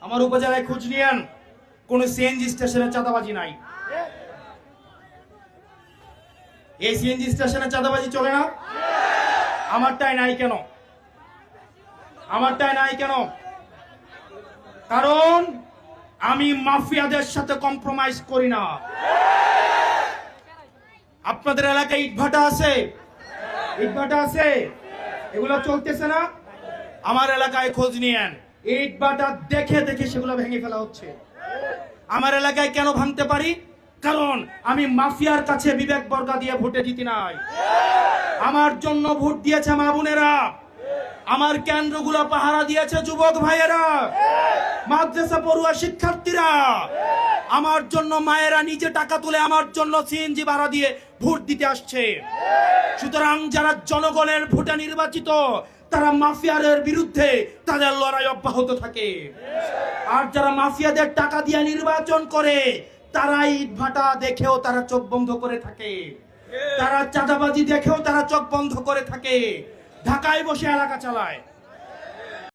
আমার উপজেলায় খোঁজ নিয়েন, কোন সিএনজি স্টেশনে চাঁদাবাজি নাই। এই সিএনজি স্টেশনে চাঁদাবাজি চলে না? আমারটাই নাই কেন? আমারটাই নাই কেন? কারণ আমি মাফিয়াদের সাথে কম্প্রোমাইজ করি না। আপনাদের এলাকায় ইটভাটা আছে? ইটভাটা আছে? এগুলো চলতেছে না? আমার এলাকায় খোঁজ নিয়েন, ইটভাটা দেখে দেখে সেগুলো ভেঙে ফেলা হচ্ছে। আমার এলাকায় কেন ভাঙতে পারি? কারণ আমি মাফিয়ার কাছে বিবেক বর্গা দিয়ে ভোটে জিতি নাই। আমার জন্য ভোট দিয়েছে মা বোনেরা, আমার কেন্দ্রগুলো পাহারা দিয়েছে যুবক ভাইয়েরা, মাদ্রাসা পড়ুয়া শিক্ষার্থীরা। আমার জন্য মায়েরা নিজে টাকা তুলে আমার জন্য সিএনজি ভাড়া দিয়ে ভোট দিতে আসছে। সুতরাং যারা জনগণের ভোটে নির্বাচিত, তারা মাফিয়াদের বিরুদ্ধে তাদের লড়াই অব্যাহত থাকে। আর যারা মাফিয়াদের টাকা দিয়ে নির্বাচন করে, তারা ইটভাটা দেখেও তারা চোখ বন্ধ করে থাকে, তারা চাঁদাবাজি দেখেও তারা চোখ বন্ধ করে থাকে, ঢাকায় বসে এলাকা চালায়।